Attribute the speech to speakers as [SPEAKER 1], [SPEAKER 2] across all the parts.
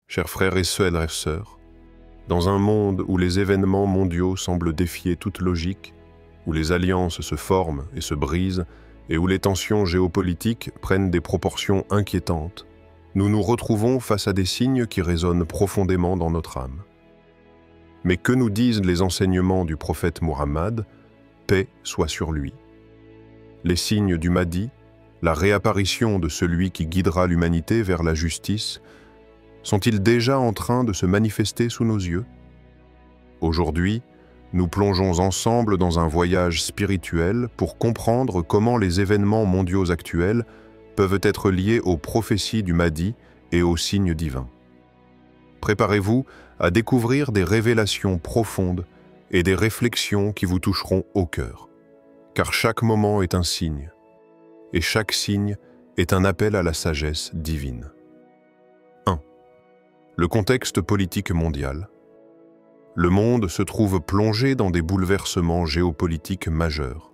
[SPEAKER 1] Chers frères et sœurs, dans un monde où les événements mondiaux semblent défier toute logique, où les alliances se forment et se brisent, et où les tensions géopolitiques prennent des proportions inquiétantes, nous nous retrouvons face à des signes qui résonnent profondément dans notre âme. Mais que nous disent les enseignements du prophète Muhammad, paix soit sur lui? Les signes du Mahdi, la réapparition de celui qui guidera l'humanité vers la justice, sont-ils déjà en train de se manifester sous nos yeux? Aujourd'hui, nous plongeons ensemble dans un voyage spirituel pour comprendre comment les événements mondiaux actuels peuvent être liés aux prophéties du Mahdi et aux signes divins. Préparez-vous à découvrir des révélations profondes et des réflexions qui vous toucheront au cœur, car chaque moment est un signe, et chaque signe est un appel à la sagesse divine. 1. Le contexte politique mondial. Le monde se trouve plongé dans des bouleversements géopolitiques majeurs.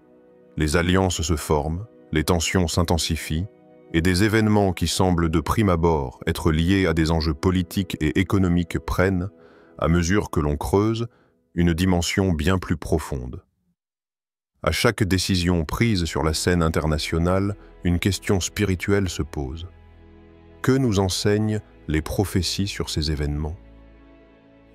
[SPEAKER 1] Les alliances se forment, les tensions s'intensifient, et des événements qui semblent de prime abord être liés à des enjeux politiques et économiques prennent, à mesure que l'on creuse, une dimension bien plus profonde. À chaque décision prise sur la scène internationale, une question spirituelle se pose. Que nous enseignent les prophéties sur ces événements?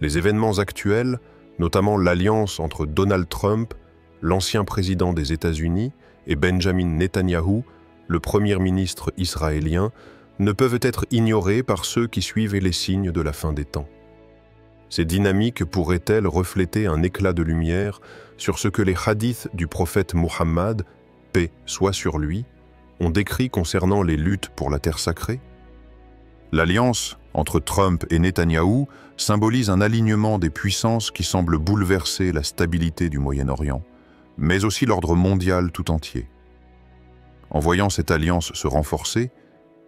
[SPEAKER 1] Les événements actuels, notamment l'alliance entre Donald Trump, l'ancien président des États-Unis, et Benjamin Netanyahou, le premier ministre israélien, ne peuvent être ignorés par ceux qui suivent les signes de la fin des temps. Ces dynamiques pourraient-elles refléter un éclat de lumière sur ce que les hadiths du prophète Muhammad, paix soit sur lui, ont décrit concernant les luttes pour la terre sacrée? L'alliance entre Trump et Netanyahou symbolise un alignement des puissances qui semble bouleverser la stabilité du Moyen-Orient, mais aussi l'ordre mondial tout entier. En voyant cette alliance se renforcer,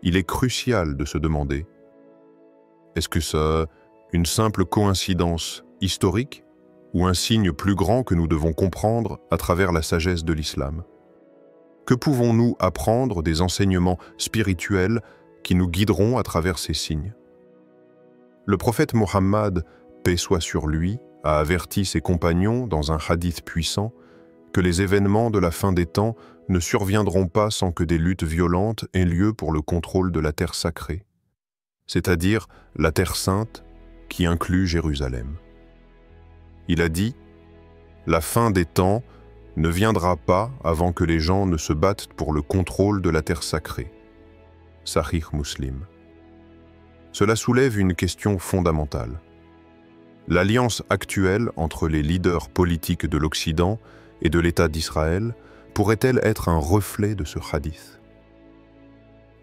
[SPEAKER 1] il est crucial de se demander: est-ce que c'est une simple coïncidence historique ou un signe plus grand que nous devons comprendre à travers la sagesse de l'islam? Que pouvons-nous apprendre des enseignements spirituels qui nous guideront à travers ces signes? Le prophète Muhammad, paix soit sur lui, a averti ses compagnons dans un hadith puissant que les événements de la fin des temps ne surviendront pas sans que des luttes violentes aient lieu pour le contrôle de la terre sacrée, c'est-à-dire la terre sainte qui inclut Jérusalem. Il a dit: « La fin des temps ne viendra pas avant que les gens ne se battent pour le contrôle de la terre sacrée. » Sahih Muslim. Cela soulève une question fondamentale. L'alliance actuelle entre les leaders politiques de l'Occident et de l'État d'Israël pourrait-elle être un reflet de ce hadith?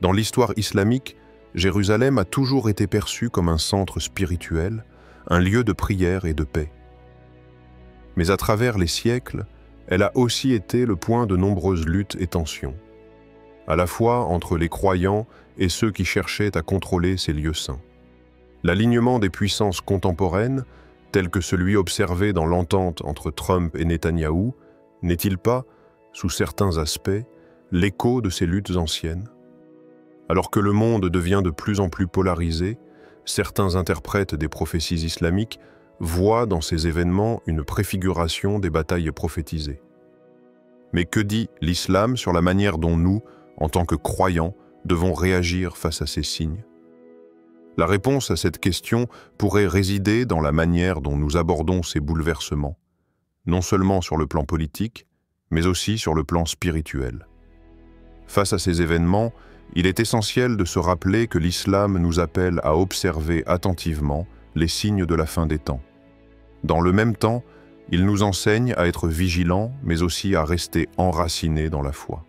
[SPEAKER 1] Dans l'histoire islamique, Jérusalem a toujours été perçue comme un centre spirituel, un lieu de prière et de paix. Mais à travers les siècles, elle a aussi été le point de nombreuses luttes et tensions, à la fois entre les croyants et ceux qui cherchaient à contrôler ces lieux saints. L'alignement des puissances contemporaines, tel que celui observé dans l'entente entre Trump et Netanyahou, n'est-il pas, sous certains aspects, l'écho de ces luttes anciennes? Alors que le monde devient de plus en plus polarisé, certains interprètes des prophéties islamiques voient dans ces événements une préfiguration des batailles prophétisées. Mais que dit l'islam sur la manière dont nous, en tant que croyants, devons réagir face à ces signes? La réponse à cette question pourrait résider dans la manière dont nous abordons ces bouleversements, non seulement sur le plan politique, mais aussi sur le plan spirituel. Face à ces événements, il est essentiel de se rappeler que l'islam nous appelle à observer attentivement les signes de la fin des temps. Dans le même temps, il nous enseigne à être vigilants, mais aussi à rester enracinés dans la foi.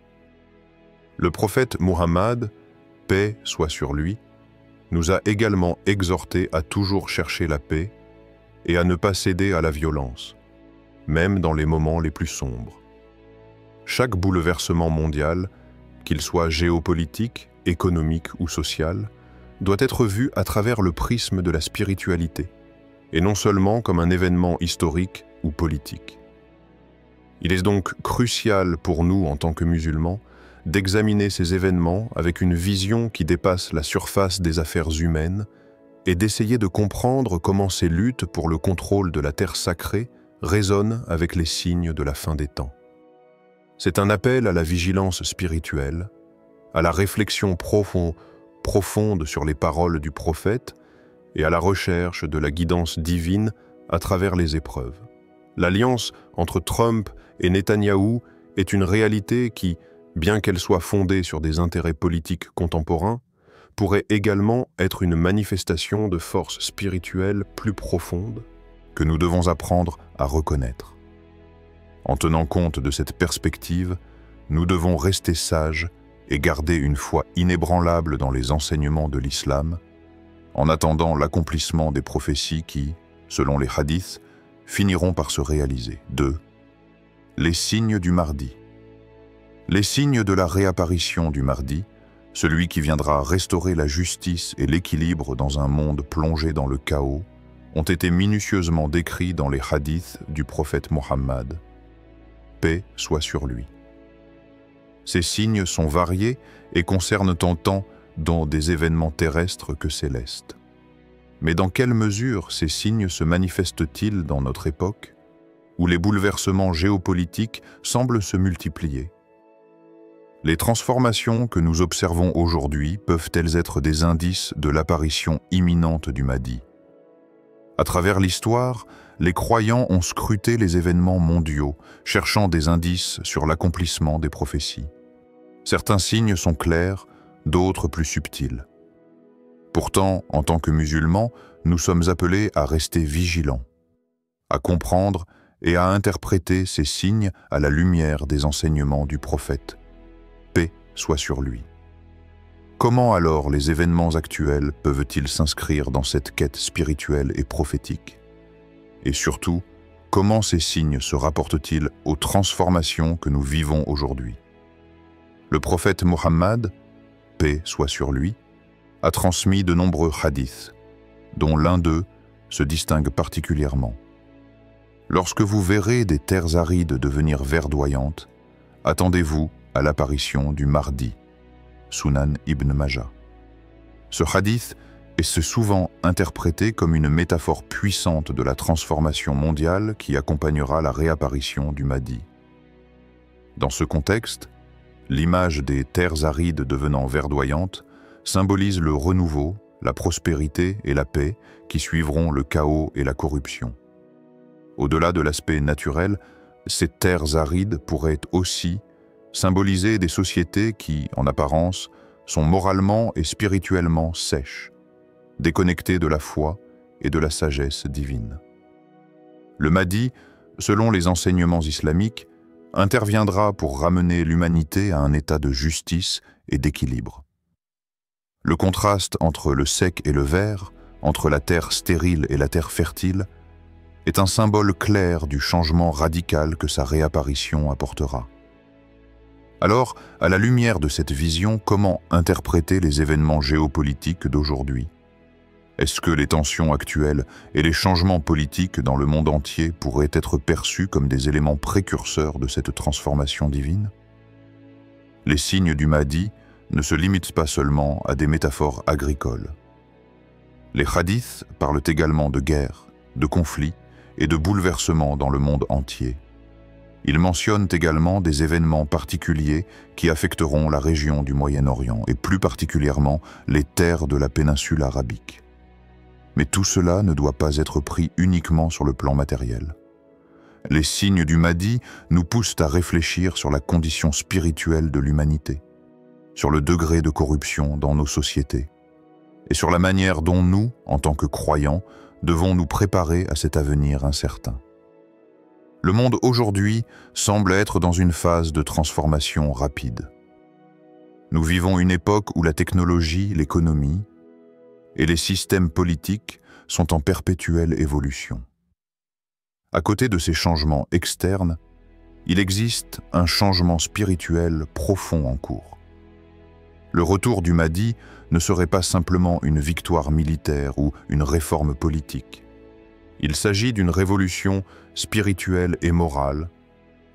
[SPEAKER 1] Le prophète Muhammad, paix soit sur lui, nous a également exhortés à toujours chercher la paix et à ne pas céder à la violence, même dans les moments les plus sombres. Chaque bouleversement mondial, qu'il soit géopolitique, économique ou social, doit être vu à travers le prisme de la spiritualité, et non seulement comme un événement historique ou politique. Il est donc crucial pour nous en tant que musulmans d'examiner ces événements avec une vision qui dépasse la surface des affaires humaines est d'essayer de comprendre comment ces luttes pour le contrôle de la terre sacrée résonnent avec les signes de la fin des temps. C'est un appel à la vigilance spirituelle, à la réflexion profonde sur les paroles du prophète et à la recherche de la guidance divine à travers les épreuves. L'alliance entre Trump et Netanyahou est une réalité qui, bien qu'elle soit fondée sur des intérêts politiques contemporains, pourrait également être une manifestation de force spirituelle plus profonde que nous devons apprendre à reconnaître. En tenant compte de cette perspective, nous devons rester sages et garder une foi inébranlable dans les enseignements de l'islam, en attendant l'accomplissement des prophéties qui, selon les hadiths, finiront par se réaliser. 2. Les signes du Mahdi. Les signes de la réapparition du Mahdi, celui qui viendra restaurer la justice et l'équilibre dans un monde plongé dans le chaos, ont été minutieusement décrits dans les hadiths du prophète Mohammed. Paix soit sur lui. Ces signes sont variés et concernent tant dans des événements terrestres que célestes. Mais dans quelle mesure ces signes se manifestent-ils dans notre époque, où les bouleversements géopolitiques semblent se multiplier? Les transformations que nous observons aujourd'hui peuvent-elles être des indices de l'apparition imminente du Mahdi? À travers l'histoire, les croyants ont scruté les événements mondiaux, cherchant des indices sur l'accomplissement des prophéties. Certains signes sont clairs, d'autres plus subtils. Pourtant, en tant que musulmans, nous sommes appelés à rester vigilants, à comprendre et à interpréter ces signes à la lumière des enseignements du prophète. Paix soit sur lui. Comment alors les événements actuels peuvent-ils s'inscrire dans cette quête spirituelle et prophétique? Et surtout, comment ces signes se rapportent-ils aux transformations que nous vivons aujourd'hui? Le prophète Mohammed, paix soit sur lui, a transmis de nombreux hadiths, dont l'un d'eux se distingue particulièrement. Lorsque vous verrez des terres arides devenir verdoyantes, attendez-vous à l'apparition du Mahdi. Sunan Ibn Majah. Ce hadith est souvent interprété comme une métaphore puissante de la transformation mondiale qui accompagnera la réapparition du Mahdi. Dans ce contexte, l'image des terres arides devenant verdoyantes symbolise le renouveau, la prospérité et la paix qui suivront le chaos et la corruption. Au-delà de l'aspect naturel, ces terres arides pourraient aussi symboliser des sociétés qui, en apparence, sont moralement et spirituellement sèches, déconnectées de la foi et de la sagesse divine. Le Mahdi, selon les enseignements islamiques, interviendra pour ramener l'humanité à un état de justice et d'équilibre. Le contraste entre le sec et le vert, entre la terre stérile et la terre fertile, est un symbole clair du changement radical que sa réapparition apportera. Alors, à la lumière de cette vision, comment interpréter les événements géopolitiques d'aujourd'hui? Est-ce que les tensions actuelles et les changements politiques dans le monde entier pourraient être perçus comme des éléments précurseurs de cette transformation divine? Les signes du Mahdi ne se limitent pas seulement à des métaphores agricoles. Les hadiths parlent également de guerre, de conflits et de bouleversements dans le monde entier. Ils mentionnent également des événements particuliers qui affecteront la région du Moyen-Orient et plus particulièrement les terres de la péninsule arabique. Mais tout cela ne doit pas être pris uniquement sur le plan matériel. Les signes du Mahdi nous poussent à réfléchir sur la condition spirituelle de l'humanité, sur le degré de corruption dans nos sociétés et sur la manière dont nous, en tant que croyants, devons nous préparer à cet avenir incertain. Le monde aujourd'hui semble être dans une phase de transformation rapide. Nous vivons une époque où la technologie, l'économie et les systèmes politiques sont en perpétuelle évolution. À côté de ces changements externes, il existe un changement spirituel profond en cours. Le retour du Mahdi ne serait pas simplement une victoire militaire ou une réforme politique. Il s'agit d'une révolution spirituelle et morale,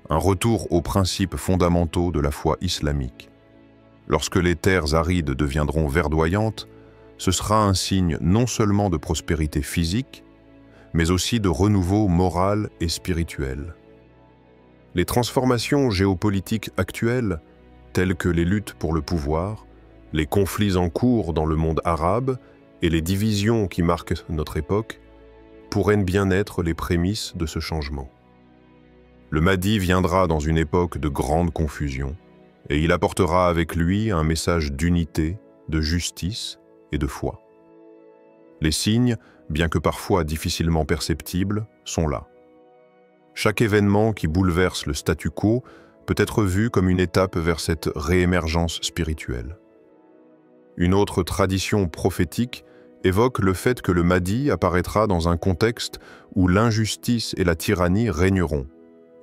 [SPEAKER 1] un retour aux principes fondamentaux de la foi islamique. Lorsque les terres arides deviendront verdoyantes, ce sera un signe non seulement de prospérité physique, mais aussi de renouveau moral et spirituel. Les transformations géopolitiques actuelles, telles que les luttes pour le pouvoir, les conflits en cours dans le monde arabe et les divisions qui marquent notre époque, pourraient bien être les prémices de ce changement. Le Mahdi viendra dans une époque de grande confusion, et il apportera avec lui un message d'unité, de justice et de foi. Les signes, bien que parfois difficilement perceptibles, sont là. Chaque événement qui bouleverse le statu quo peut être vu comme une étape vers cette réémergence spirituelle. Une autre tradition prophétique évoque le fait que le Mahdi apparaîtra dans un contexte où l'injustice et la tyrannie régneront,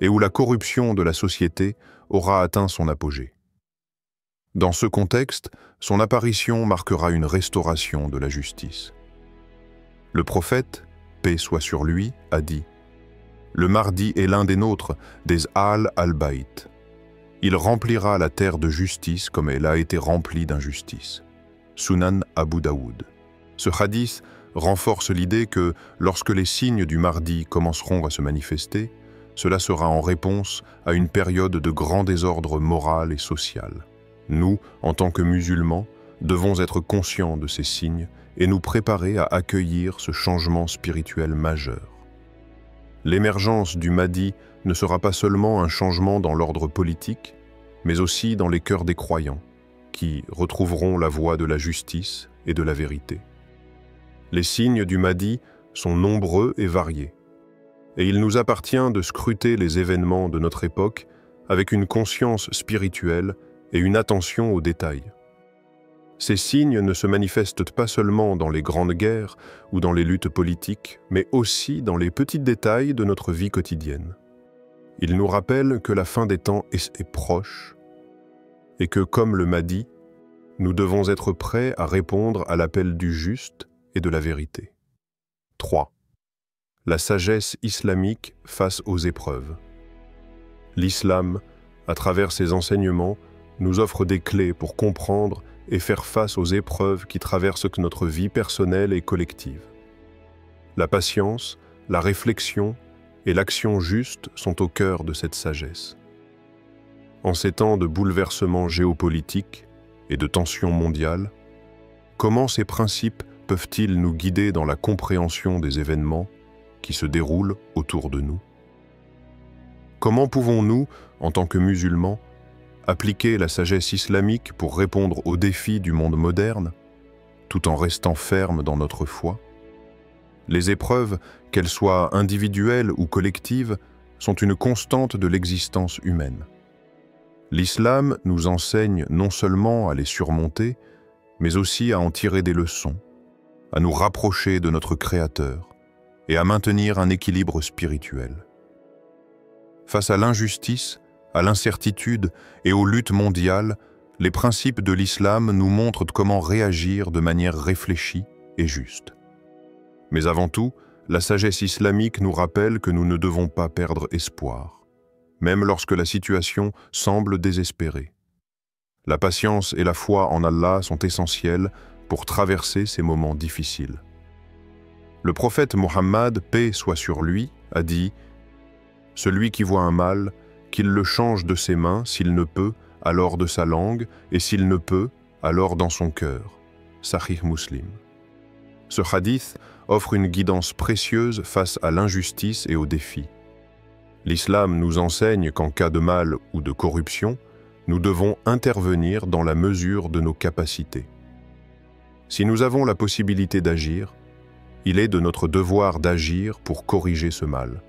[SPEAKER 1] et où la corruption de la société aura atteint son apogée. Dans ce contexte, son apparition marquera une restauration de la justice. Le prophète, paix soit sur lui, a dit « Le Mahdi est l'un des nôtres, des Ahl al-Bayt. Il remplira la terre de justice comme elle a été remplie d'injustice. » Sunan Abu Daoud. Ce hadith renforce l'idée que, lorsque les signes du Mahdi commenceront à se manifester, cela sera en réponse à une période de grand désordre moral et social. Nous, en tant que musulmans, devons être conscients de ces signes et nous préparer à accueillir ce changement spirituel majeur. L'émergence du Mahdi ne sera pas seulement un changement dans l'ordre politique, mais aussi dans les cœurs des croyants, qui retrouveront la voie de la justice et de la vérité. Les signes du Mahdi sont nombreux et variés, et il nous appartient de scruter les événements de notre époque avec une conscience spirituelle et une attention aux détails. Ces signes ne se manifestent pas seulement dans les grandes guerres ou dans les luttes politiques, mais aussi dans les petits détails de notre vie quotidienne. Ils nous rappellent que la fin des temps est proche et que, comme le Mahdi, nous devons être prêts à répondre à l'appel du juste et de la vérité. 3. La sagesse islamique face aux épreuves. L'islam, à travers ses enseignements, nous offre des clés pour comprendre et faire face aux épreuves qui traversent notre vie personnelle et collective. La patience, la réflexion et l'action juste sont au cœur de cette sagesse. En ces temps de bouleversements géopolitiques et de tensions mondiales, comment ces principes peuvent-ils nous guider dans la compréhension des événements qui se déroulent autour de nous? Comment pouvons-nous, en tant que musulmans, appliquer la sagesse islamique pour répondre aux défis du monde moderne, tout en restant fermes dans notre foi? Les épreuves, qu'elles soient individuelles ou collectives, sont une constante de l'existence humaine. L'islam nous enseigne non seulement à les surmonter, mais aussi à en tirer des leçons, à nous rapprocher de notre Créateur et à maintenir un équilibre spirituel. Face à l'injustice, à l'incertitude et aux luttes mondiales, les principes de l'islam nous montrent comment réagir de manière réfléchie et juste. Mais avant tout, la sagesse islamique nous rappelle que nous ne devons pas perdre espoir, même lorsque la situation semble désespérée. La patience et la foi en Allah sont essentielles pour traverser ces moments difficiles. Le prophète Mohammed, paix soit sur lui, a dit « Celui qui voit un mal, qu'il le change de ses mains, s'il ne peut, alors de sa langue, et s'il ne peut, alors dans son cœur. » Sahih Muslim. Ce hadith offre une guidance précieuse face à l'injustice et aux défis. L'islam nous enseigne qu'en cas de mal ou de corruption, nous devons intervenir dans la mesure de nos capacités. Si nous avons la possibilité d'agir, il est de notre devoir d'agir pour corriger ce mal.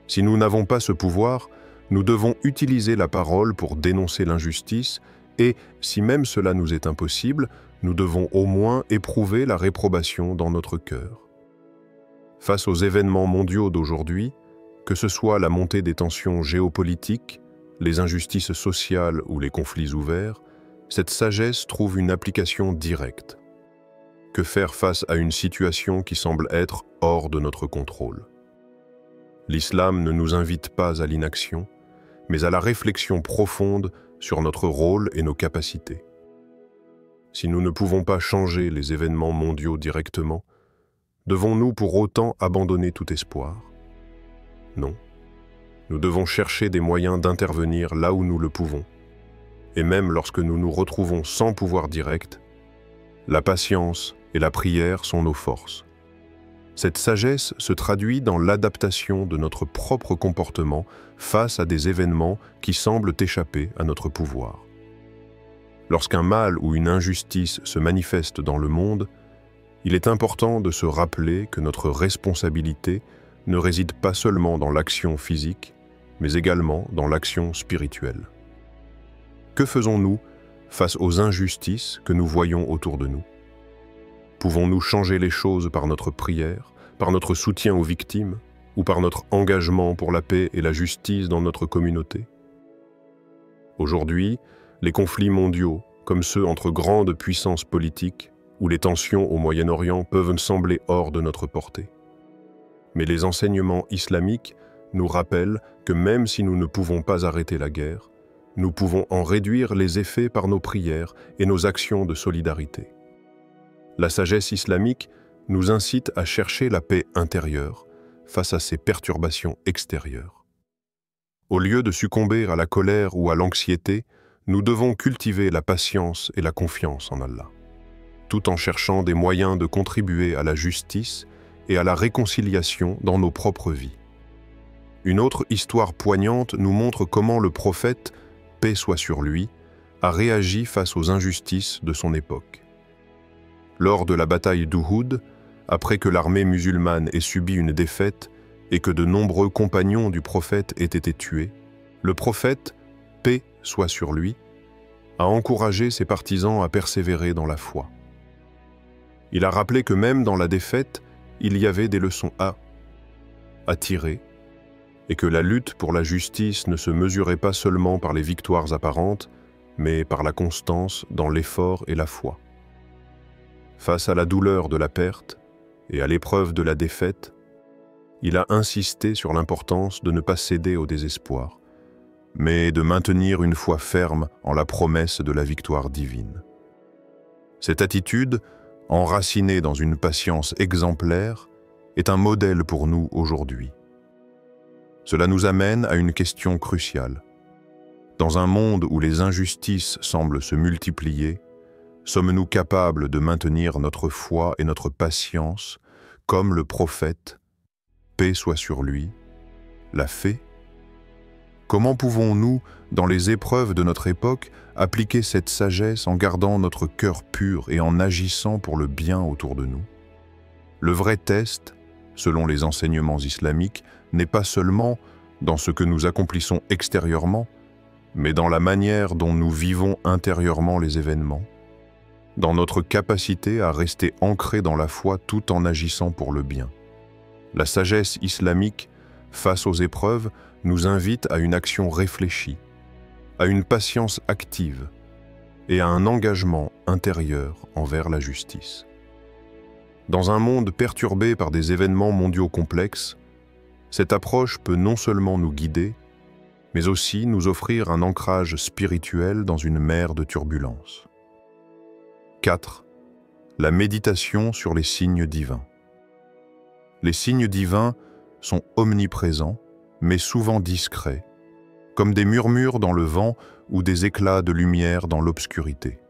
[SPEAKER 1] Si nous n'avons pas ce pouvoir, nous devons utiliser la parole pour dénoncer l'injustice et, si même cela nous est impossible, nous devons au moins éprouver la réprobation dans notre cœur. Face aux événements mondiaux d'aujourd'hui, que ce soit la montée des tensions géopolitiques, les injustices sociales ou les conflits ouverts, cette sagesse trouve une application directe. Que faire face à une situation qui semble être hors de notre contrôle? L'islam ne nous invite pas à l'inaction, mais à la réflexion profonde sur notre rôle et nos capacités. Si nous ne pouvons pas changer les événements mondiaux directement, devons-nous pour autant abandonner tout espoir? Non. Nous devons chercher des moyens d'intervenir là où nous le pouvons. Et même lorsque nous nous retrouvons sans pouvoir direct, la patience et la prière sont nos forces. Cette sagesse se traduit dans l'adaptation de notre propre comportement face à des événements qui semblent échapper à notre pouvoir. Lorsqu'un mal ou une injustice se manifeste dans le monde, il est important de se rappeler que notre responsabilité ne réside pas seulement dans l'action physique, mais également dans l'action spirituelle. Que faisons-nous face aux injustices que nous voyons autour de nous? Pouvons-nous changer les choses par notre prière, par notre soutien aux victimes, ou par notre engagement pour la paix et la justice dans notre communauté? Aujourd'hui, les conflits mondiaux, comme ceux entre grandes puissances politiques, ou les tensions au Moyen-Orient peuvent sembler hors de notre portée. Mais les enseignements islamiques nous rappellent que même si nous ne pouvons pas arrêter la guerre, nous pouvons en réduire les effets par nos prières et nos actions de solidarité. La sagesse islamique nous incite à chercher la paix intérieure face à ces perturbations extérieures. Au lieu de succomber à la colère ou à l'anxiété, nous devons cultiver la patience et la confiance en Allah, tout en cherchant des moyens de contribuer à la justice et à la réconciliation dans nos propres vies. Une autre histoire poignante nous montre comment le prophète, paix soit sur lui, a réagi face aux injustices de son époque. Lors de la bataille d'Uhud, après que l'armée musulmane ait subi une défaite et que de nombreux compagnons du prophète aient été tués, le prophète, paix soit sur lui, a encouragé ses partisans à persévérer dans la foi. Il a rappelé que même dans la défaite, il y avait des leçons à tirer, et que la lutte pour la justice ne se mesurait pas seulement par les victoires apparentes, mais par la constance dans l'effort et la foi. Face à la douleur de la perte et à l'épreuve de la défaite, il a insisté sur l'importance de ne pas céder au désespoir, mais de maintenir une foi ferme en la promesse de la victoire divine. Cette attitude, enracinée dans une patience exemplaire, est un modèle pour nous aujourd'hui. Cela nous amène à une question cruciale. Dans un monde où les injustices semblent se multiplier, sommes-nous capables de maintenir notre foi et notre patience comme le prophète, paix soit sur lui, l'a fait? Comment pouvons-nous, dans les épreuves de notre époque, appliquer cette sagesse en gardant notre cœur pur et en agissant pour le bien autour de nous? Le vrai test, selon les enseignements islamiques, n'est pas seulement dans ce que nous accomplissons extérieurement, mais dans la manière dont nous vivons intérieurement les événements, dans notre capacité à rester ancrés dans la foi tout en agissant pour le bien. La sagesse islamique, face aux épreuves, nous invite à une action réfléchie, à une patience active et à un engagement intérieur envers la justice. Dans un monde perturbé par des événements mondiaux complexes, cette approche peut non seulement nous guider, mais aussi nous offrir un ancrage spirituel dans une mer de turbulences. 4. La méditation sur les signes divins. Les signes divins sont omniprésents, mais souvent discrets, comme des murmures dans le vent ou des éclats de lumière dans l'obscurité.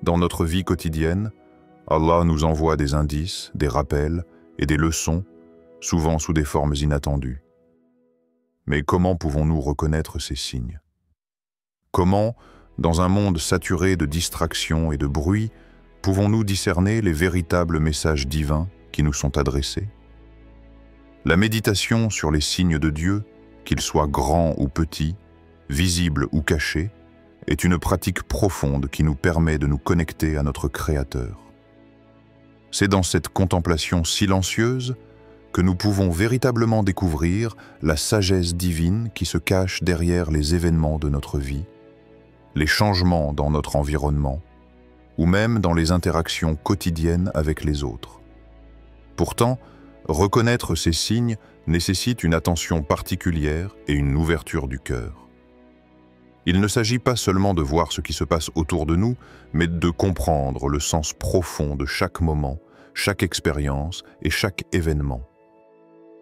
[SPEAKER 1] Dans notre vie quotidienne, Allah nous envoie des indices, des rappels et des leçons, souvent sous des formes inattendues. Mais comment pouvons-nous reconnaître ces signes? Comment, dans un monde saturé de distractions et de bruit, pouvons-nous discerner les véritables messages divins qui nous sont adressés? La méditation sur les signes de Dieu, qu'ils soient grands ou petits, visibles ou cachés, est une pratique profonde qui nous permet de nous connecter à notre Créateur. C'est dans cette contemplation silencieuse que nous pouvons véritablement découvrir la sagesse divine qui se cache derrière les événements de notre vie, les changements dans notre environnement, ou même dans les interactions quotidiennes avec les autres. Pourtant, reconnaître ces signes nécessite une attention particulière et une ouverture du cœur.
[SPEAKER 2] Il ne s'agit pas seulement de voir ce qui se passe autour de nous, mais de comprendre le sens profond de chaque moment, chaque expérience et chaque événement.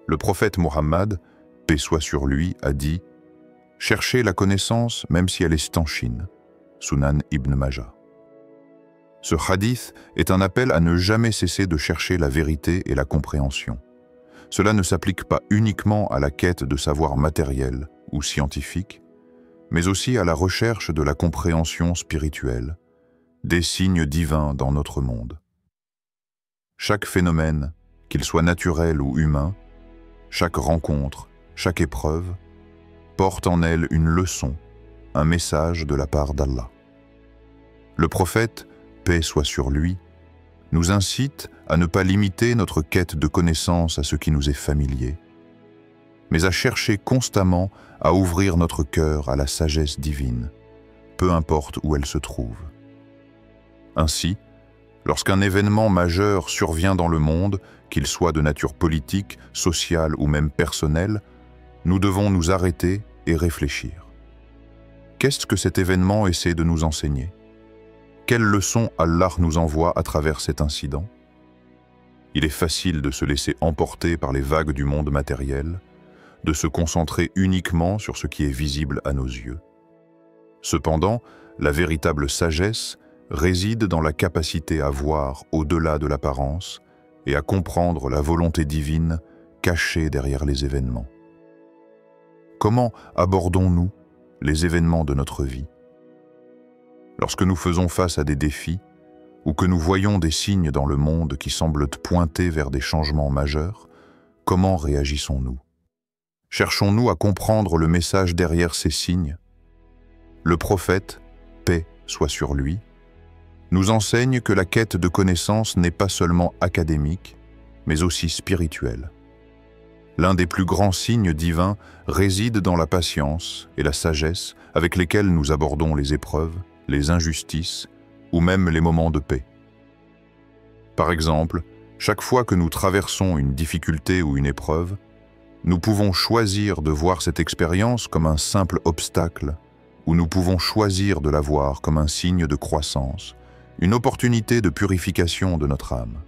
[SPEAKER 2] Le prophète Mohammed, paix soit sur lui, a dit « Cherchez la connaissance même si elle est stanchine » Sunan Ibn Majah. Ce hadith est un appel à ne jamais cesser de chercher la vérité et la compréhension. Cela ne s'applique pas uniquement à la quête de savoir matériel ou scientifique, mais aussi à la recherche de la compréhension spirituelle, des signes divins dans notre monde. Chaque phénomène, qu'il soit naturel ou humain, chaque rencontre, chaque épreuve, porte en elle une leçon, un message de la part d'Allah. Le prophète, paix soit sur lui, nous incite à ne pas limiter notre quête de connaissance à ce qui nous est familier, mais à chercher constamment à ouvrir notre cœur à la sagesse divine, peu importe où elle se trouve. Ainsi, lorsqu'un événement majeur survient dans le monde, qu'il soit de nature politique, sociale ou même personnelle, nous devons nous arrêter et réfléchir. Qu'est-ce que cet événement essaie de nous enseigner? Quelle leçon Allah nous envoie à travers cet incident? Il est facile de se laisser emporter par les vagues du monde matériel, de se concentrer uniquement sur ce qui est visible à nos yeux. Cependant, la véritable sagesse réside dans la capacité à voir au-delà de l'apparence et à comprendre la volonté divine cachée derrière les événements. Comment abordons-nous les événements de notre vie? Lorsque nous faisons face à des défis ou que nous voyons des signes dans le monde qui semblent pointer vers des changements majeurs, comment réagissons-nous? Cherchons-nous à comprendre le message derrière ces signes? Le prophète, paix soit sur lui, nous enseigne que la quête de connaissance n'est pas seulement académique, mais aussi spirituelle. L'un des plus grands signes divins réside dans la patience et la sagesse avec lesquelles nous abordons les épreuves, les injustices ou même les moments de paix. Par exemple, chaque fois que nous traversons une difficulté ou une épreuve, nous pouvons choisir de voir cette expérience comme un simple obstacle, ou nous pouvons choisir de la voir comme un signe de croissance, une opportunité de purification de notre âme.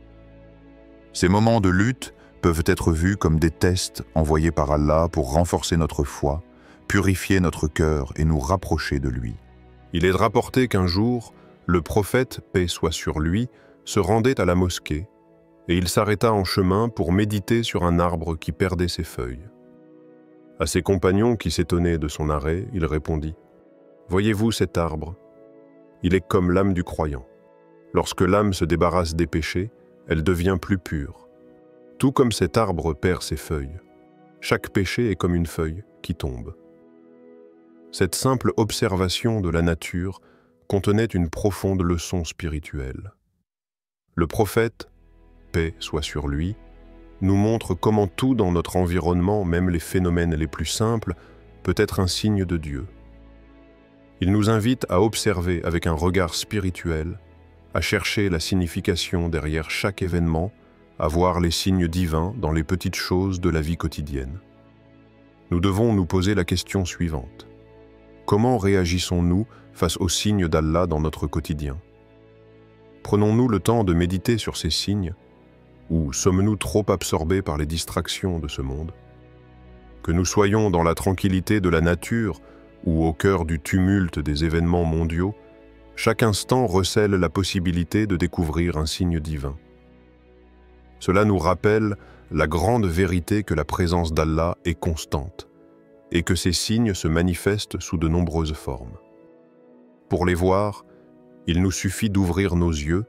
[SPEAKER 2] Ces moments de lutte peuvent être vus comme des tests envoyés par Allah pour renforcer notre foi, purifier notre cœur et nous rapprocher de lui.
[SPEAKER 1] Il est rapporté qu'un jour, le prophète, paix soit sur lui, se rendait à la mosquée, et il s'arrêta en chemin pour méditer sur un arbre qui perdait ses feuilles. À ses compagnons qui s'étonnaient de son arrêt, il répondit « Voyez-vous cet arbre? Il est comme l'âme du croyant. Lorsque l'âme se débarrasse des péchés, elle devient plus pure. Tout comme cet arbre perd ses feuilles. Chaque péché est comme une feuille qui tombe. » Cette simple observation de la nature contenait une profonde leçon spirituelle. Le prophète, paix soit sur lui, nous montre comment tout dans notre environnement, même les phénomènes les plus simples, peut être un signe de Dieu. Il nous invite à observer avec un regard spirituel, à chercher la signification derrière chaque événement, à voir les signes divins dans les petites choses de la vie quotidienne. Nous devons nous poser la question suivante. Comment réagissons-nous face aux signes d'Allah dans notre quotidien? Prenons-nous le temps de méditer sur ces signes, ou sommes-nous trop absorbés par les distractions de ce monde? Que nous soyons dans la tranquillité de la nature ou au cœur du tumulte des événements mondiaux, chaque instant recèle la possibilité de découvrir un signe divin. Cela nous rappelle la grande vérité que la présence d'Allah est constante et que ces signes se manifestent sous de nombreuses formes. Pour les voir, il nous suffit d'ouvrir nos yeux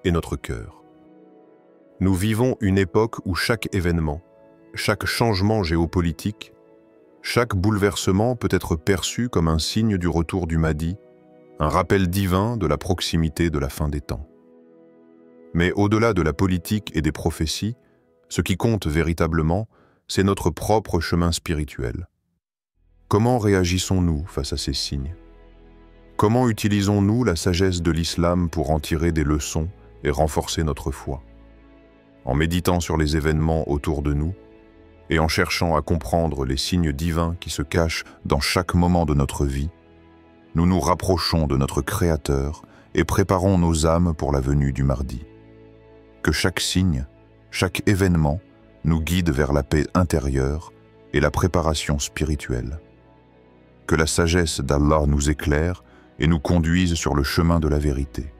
[SPEAKER 1] et notre cœur. Nous vivons une époque où chaque événement, chaque changement géopolitique, chaque bouleversement peut être perçu comme un signe du retour du Mahdi, un rappel divin de la proximité de la fin des temps. Mais au-delà de la politique et des prophéties, ce qui compte véritablement, c'est notre propre chemin spirituel. Comment réagissons-nous face à ces signes? Comment utilisons-nous la sagesse de l'islam pour en tirer des leçons et renforcer notre foi? En méditant sur les événements autour de nous et en cherchant à comprendre les signes divins qui se cachent dans chaque moment de notre vie,
[SPEAKER 2] nous nous rapprochons de notre Créateur et préparons nos âmes pour la venue du mardi. Que chaque signe, chaque événement nous guide vers la paix intérieure et la préparation spirituelle. Que la sagesse d'Allah nous éclaire et nous conduise sur le chemin de la vérité.